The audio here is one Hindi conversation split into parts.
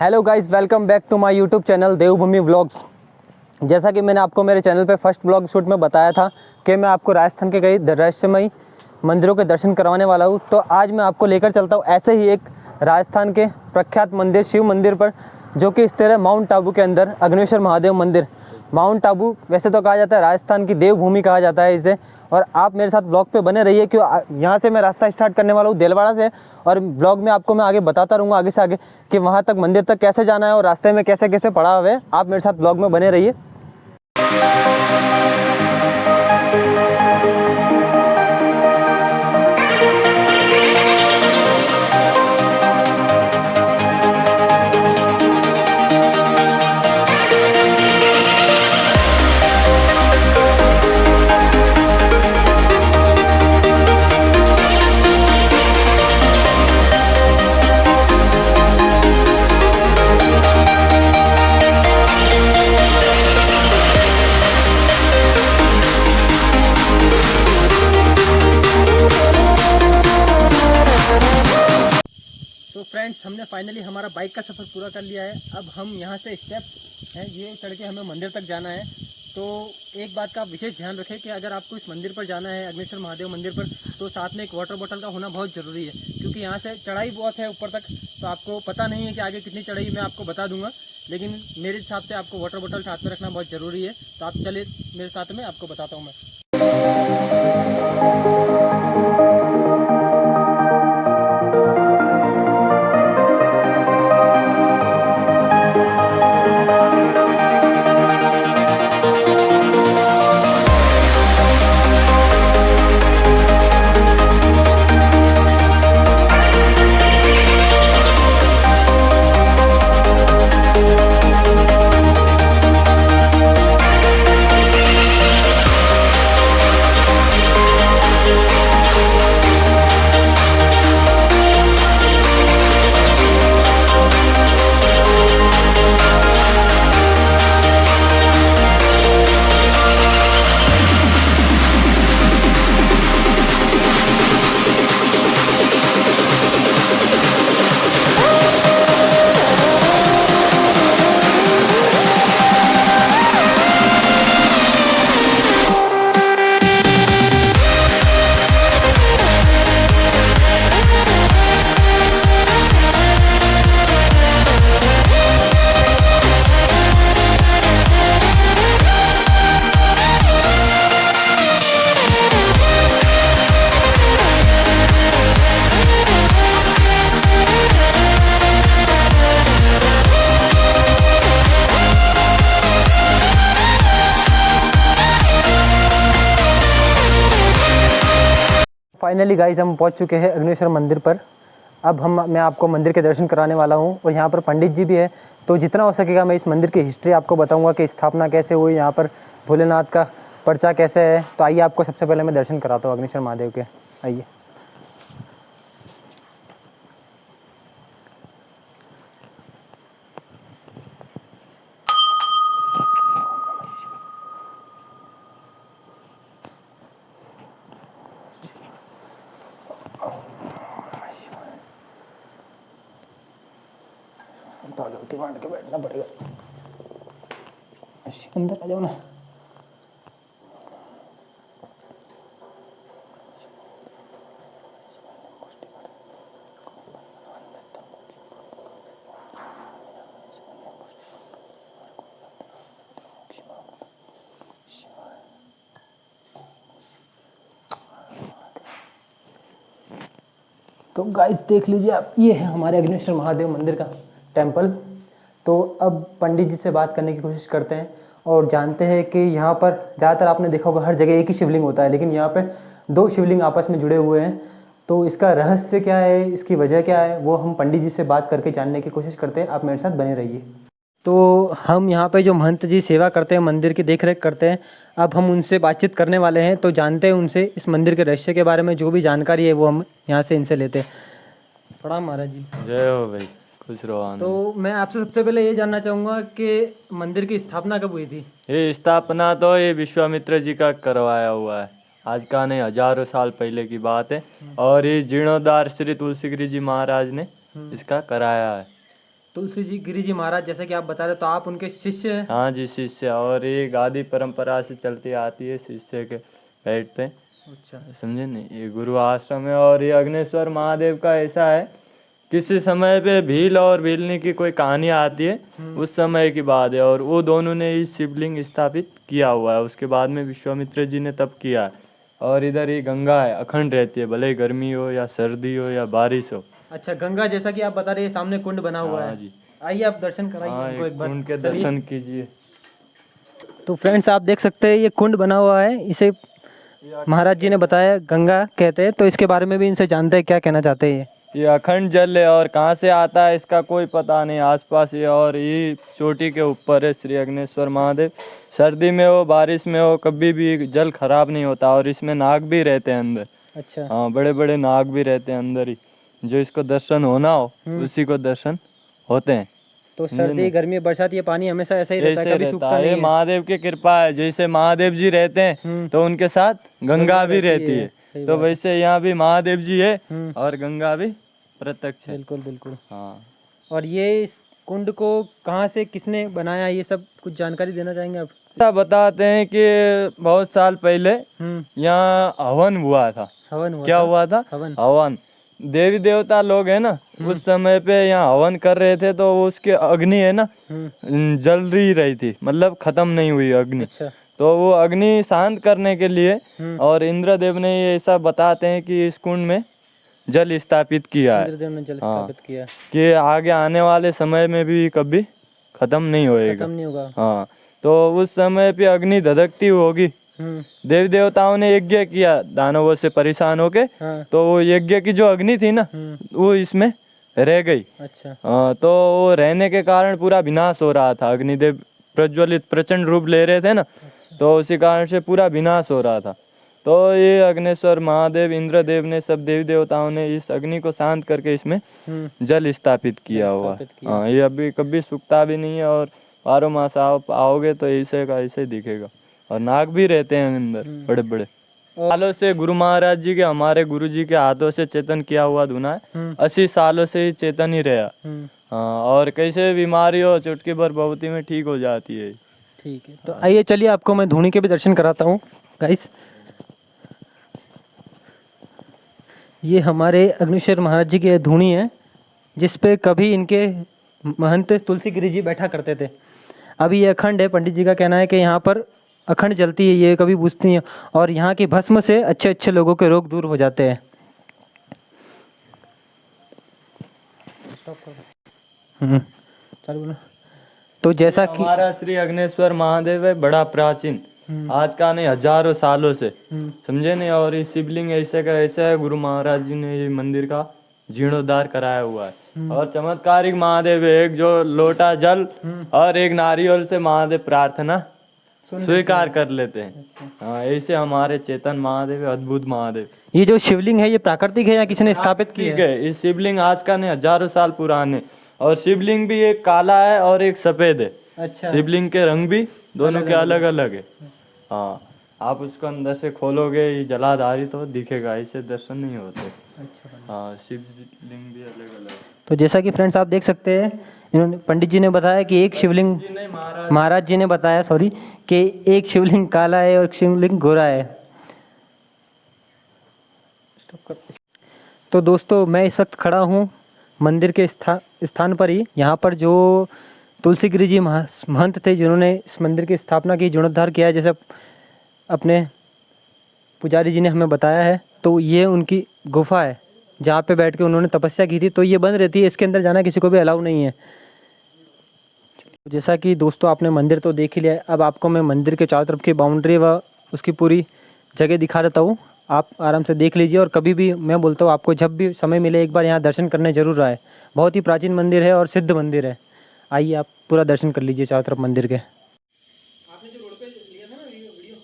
Hello guys, welcome back to my YouTube channel Devbhoomi vlogs. जैसा कि मैंने आपको मेरे चैनल पे फर्स्ट व्लॉग शूट में बताया था कि मैं आपको राजस्थान के कई रहस्यमयी मंदिरों के दर्शन करवाने वाला हूँ। तो आज मैं आपको लेकर चलता हूँ ऐसे ही एक राजस्थान के प्रख्यात मंदिर, शिव मंदिर पर, जो कि स्थित है माउंट आबू के अंदर, अग्निश्वर महादेव मंदिर। माउंट आबू वैसे तो कहा जाता है राजस्थान की देवभूमि कहा जाता है इसे। और आप मेरे साथ ब्लॉग पे बने रहिए, क्यों यहाँ से मैं रास्ता स्टार्ट करने वाला हूँ देलवाड़ा से, और ब्लॉग में आपको मैं आगे बताता रहूँगा आगे से आगे कि वहाँ तक मंदिर तक कैसे जाना है और रास्ते में कैसे कैसे पड़ा हुआ है। आप मेरे साथ ब्लॉग में बने रहिए। तो फ्रेंड्स, हमने फाइनली हमारा बाइक का सफ़र पूरा कर लिया है। अब हम यहाँ से स्टेप हैं ये चढ़ के हमें मंदिर तक जाना है। तो एक बात का विशेष ध्यान रखें कि अगर आपको इस मंदिर पर जाना है, अग्निश्वर महादेव मंदिर पर, तो साथ में एक वाटर बोतल का होना बहुत ज़रूरी है, क्योंकि यहाँ से चढ़ाई बहुत है ऊपर तक। तो आपको पता नहीं है कि आगे कितनी चढ़ाई, मैं आपको बता दूंगा, लेकिन मेरे हिसाब से आपको वाटर बोतल साथ में रखना बहुत ज़रूरी है। तो आप चलिए मेरे साथ में, आपको बताता हूँ मैं। फाइनली गाइस, हम पहुंच चुके हैं अग्निश्वर मंदिर पर। अब मैं आपको मंदिर के दर्शन कराने वाला हूं, और यहां पर पंडित जी भी है। तो जितना हो सकेगा मैं इस मंदिर की हिस्ट्री आपको बताऊंगा कि स्थापना कैसे हुई, यहाँ पर भोलेनाथ का पर्चा कैसे है। तो आइए, आपको सबसे पहले मैं दर्शन कराता हूँ अग्निश्वर महादेव के। आइए। भगवती मान के बैठना पड़ेगा। अंदर आ जाओ ना। तो गाइस देख लीजिए आप, ये है हमारे अग्निश्वर महादेव मंदिर का टेंपल। तो अब पंडित जी से बात करने की कोशिश करते हैं और जानते हैं कि यहाँ पर ज़्यादातर आपने देखा होगा हर जगह एक ही शिवलिंग होता है, लेकिन यहाँ पे दो शिवलिंग आपस में जुड़े हुए हैं। तो इसका रहस्य क्या है, इसकी वजह क्या है, वो हम पंडित जी से बात करके जानने की कोशिश करते हैं। आप मेरे साथ बने रहिए। तो हम यहाँ पे जो महंत जी सेवा करते हैं, मंदिर की देखरेख करते हैं, अब हम उनसे बातचीत करने वाले हैं। तो जानते हैं उनसे इस मंदिर के रहस्य के बारे में, जो भी जानकारी है वो हम यहाँ से इनसे लेते हैं। प्रणाम महाराज जी। जय हो भाई, खुश रहो आनंद। तो मैं आपसे सबसे पहले ये जानना चाहूँगा कि मंदिर की स्थापना कब हुई थी? ये स्थापना तो ये विश्वामित्र जी का करवाया हुआ है, आज का नहीं हजारों साल पहले की बात है। और ये जीर्णोद्धार श्री तुलसीगिरी जी महाराज ने इसका कराया है। तुलसी जी गिरी जी महाराज जैसे कि आप बता रहे हो, तो आप उनके शिष्य हैं? हाँ जी, शिष्य। और ये गादी परंपरा से चलती आती है शिष्य के पेट पे, अच्छा। समझे नहीं। ये गुरु आश्रम है। और ये अग्नेश्वर महादेव का ऐसा है, किसी समय पे भील और भीलनी की कोई कहानी आती है, उस समय की बात है। और वो दोनों ने ही शिवलिंग स्थापित किया हुआ है, उसके बाद में विश्वामित्र जी ने तब किया है। और इधर ही गंगा है, अखंड रहती है, भले ही गर्मी हो या सर्दी हो या बारिश हो। अच्छा, गंगा जैसा कि आप बता रहे हैं, सामने कुंड बना हुआ हाँ है। जी। आइए आप दर्शन कराइए हाँ, हमको एक बार। कुंड के चलिए। दर्शन कीजिए। तो फ्रेंड्स आप देख सकते हैं ये कुंड बना हुआ है, इसे महाराज जी ने बताया गंगा कहते हैं। तो इसके बारे में भी इनसे जानते हैं क्या कहना चाहते हैं ये अखंड जल है और कहाँ से आता है इसका कोई पता नहीं। आसपास ये, और ये चोटी के ऊपर है श्री अग्नेश्वर महादेव। सर्दी में हो बारिश में हो, कभी भी जल खराब नहीं होता। और इसमें नाग भी रहते हैं अंदर। अच्छा। हाँ, बड़े बड़े नाग भी रहते हैं अंदर ही। जो इसको दर्शन होना हो उसी को दर्शन होते हैं। तो सर्दी गर्मी बरसात ये पानी हमेशा ऐसा ही रहता है, ऐसे कभी रहता सूखता है, नहीं ये है? महादेव की कृपा है। जैसे महादेव जी रहते हैं तो उनके साथ गंगा भी रहती है। सही तो बात है। वैसे यहाँ भी महादेव जी है और गंगा भी प्रत्यक्ष है। बिल्कुल बिल्कुल। हाँ। और ये इस कुंड को कहाँ से किसने बनाया, ये सब कुछ जानकारी देना चाहेंगे आप? ऐसा बताते हैं कि बहुत साल पहले यहाँ हवन हुआ था। हवन हुआ क्या था? हुआ था? हवन। हवन। देवी देवता लोग है ना, उस समय पे यहाँ हवन कर रहे थे, तो उसके अग्नि है ना जल रही थी, मतलब खत्म नहीं हुई अग्नि। अच्छा। तो वो अग्नि शांत करने के लिए और इंद्रदेव ने ये ऐसा बताते हैं कि इस कुंड में जल स्थापित किया है। इंद्रदेव ने जल हाँ, स्थापित किया। कि आगे आने वाले समय में भी कभी खत्म नहीं होएगा। खत्म नहीं होगा। हाँ, तो उस समय पे अग्नि धधकती होगी। देवी देवताओं ने यज्ञ किया दानवों से परेशान होके। हाँ। तो वो यज्ञ की जो अग्नि थी ना वो इसमें रह गई। अच्छा। हाँ, तो वो रहने के कारण पूरा विनाश हो रहा था। अग्निदेव प्रज्वलित प्रचंड रूप ले रहे थे ना, तो उसी कारण से पूरा विनाश हो रहा था। तो ये अग्नेश्वर महादेव इंद्रदेव ने, सब देवी देवताओं ने इस अग्नि को शांत करके इसमें जल स्थापित किया हुआ है। हाँ, ये अभी कभी सूखता भी नहीं है। और 12 मास आओगे तो ऐसे का ऐसे दिखेगा। और नाग भी रहते हैं अंदर बड़े बड़े। सालों से गुरु महाराज जी के, हमारे गुरु जी के हाथों से चेतन किया हुआ धुना है। 80 सालों से ही चेतन ही रहा। हाँ, और कैसे बीमारी हो चुटकी भर भभूति में ठीक हो जाती है। ठीक है, तो आइए चलिए आपको मैं धूनी के भी दर्शन कराता हूँ गाइस। ये हमारे अग्निश्वर महाराज जी की धूनी है, जिस पे कभी इनके महंत तुलसी गिरी जी बैठा करते थे। अभी ये अखंड है। पंडित जी का कहना है कि यहाँ पर अखंड जलती है, ये कभी बुझती है। और यहाँ की भस्म से अच्छे अच्छे लोगों के रोग दूर हो जाते हैं। चालू ना। तो जैसा कि हमारा श्री अग्नेश्वर महादेव है, बड़ा प्राचीन, आज का नहीं हजारों सालों से, समझे नहीं। और ये शिवलिंग ऐसे का ऐसा है, गुरु महाराज जी ने ये मंदिर का जीर्णोद्धार कराया हुआ है। और चमत्कारिक महादेव है, एक जो लोटा जल और एक नारियल से महादेव प्रार्थना स्वीकार कर लेते हैं। हाँ, ऐसे हमारे चेतन महादेव है, अद्भुत महादेव। ये जो शिवलिंग है ये प्राकृतिक है या किसी ने स्थापित की ठीक है? है, ये शिवलिंग आज का नहीं हजारों साल पुराने। और शिवलिंग भी एक काला है और एक सफेद है। अच्छा। शिवलिंग के रंग भी दोनों के अलग अलग है। हाँ, आप उसको अंदर से खोलोगे ये जलाधारी तो दिखेगा, ऐसे दर्शन नहीं होते। अच्छा। हाँ, शिवलिंग भी अलग अलग है। तो जैसा कि फ्रेंड्स आप देख सकते हैं, इन्होंने पंडित जी ने बताया कि एक शिवलिंग, महाराज जी ने बताया सॉरी, कि एक शिवलिंग काला है और एक शिवलिंग गोरा है। तो दोस्तों मैं इस वक्त खड़ा हूँ मंदिर के स्थान पर ही। यहाँ पर जो तुलसी गिरी जी महंत थे जिन्होंने इस मंदिर की स्थापना की, जीर्णोद्धार किया है, जैसे अपने पुजारी जी ने हमें बताया है। तो ये उनकी गुफा है जहाँ पे बैठ के उन्होंने तपस्या की थी। तो ये बंद रहती है, इसके अंदर जाना किसी को भी अलाउ नहीं है। जैसा कि दोस्तों आपने मंदिर तो देख ही लिया है, अब आपको मैं मंदिर के चारों तरफ की बाउंड्री व उसकी पूरी जगह दिखा देता हूँ। आप आराम से देख लीजिए और कभी भी, मैं बोलता हूँ आपको जब भी समय मिले एक बार यहाँ दर्शन करने जरूर आए। बहुत ही प्राचीन मंदिर है और सिद्ध मंदिर है। आइए आप पूरा दर्शन कर लीजिए चारों तरफ मंदिर के। आपने जो रोड पे लिया था ना वीडियो,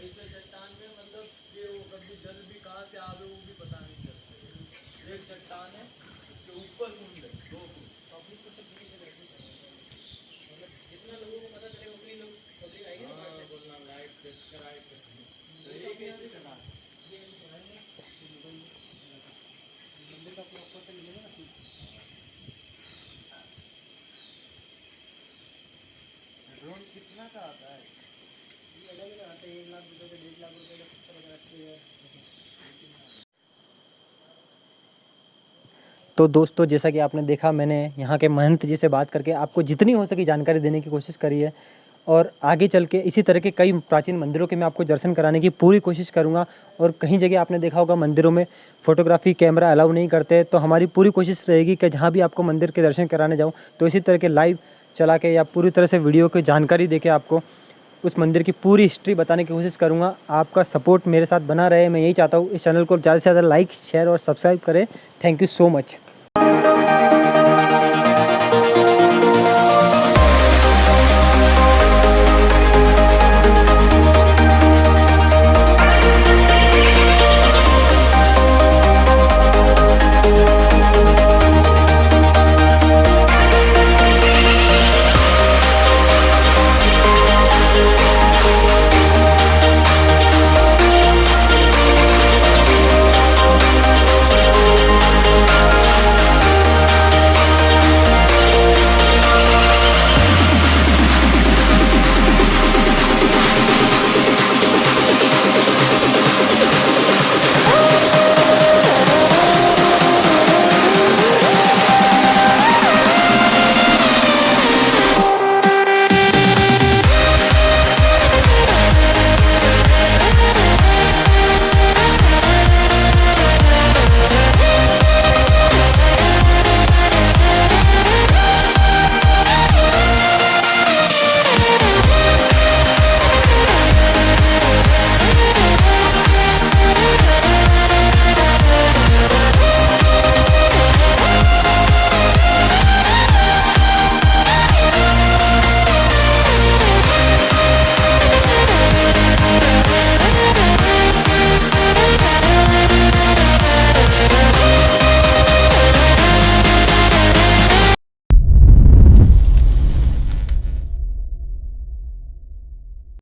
ऐसे तो दोस्तों, जैसा कि आपने देखा, मैंने यहाँ के महंत जी से बात करके आपको जितनी हो सकी जानकारी देने की कोशिश करी है, और आगे चल के इसी तरह के कई प्राचीन मंदिरों के मैं आपको दर्शन कराने की पूरी कोशिश करूँगा। और कहीं जगह आपने देखा होगा मंदिरों में फ़ोटोग्राफी कैमरा अलाउ नहीं करते, तो हमारी पूरी कोशिश रहेगी कि जहाँ भी आपको मंदिर के दर्शन कराने जाऊँ तो इसी तरह के लाइव चला के या पूरी तरह से वीडियो की जानकारी दे के आपको उस मंदिर की पूरी हिस्ट्री बताने की कोशिश करूँगा। आपका सपोर्ट मेरे साथ बना रहे, मैं यही चाहता हूँ। इस चैनल को ज़्यादा से ज़्यादा लाइक शेयर और सब्सक्राइब करें। Thank you so much.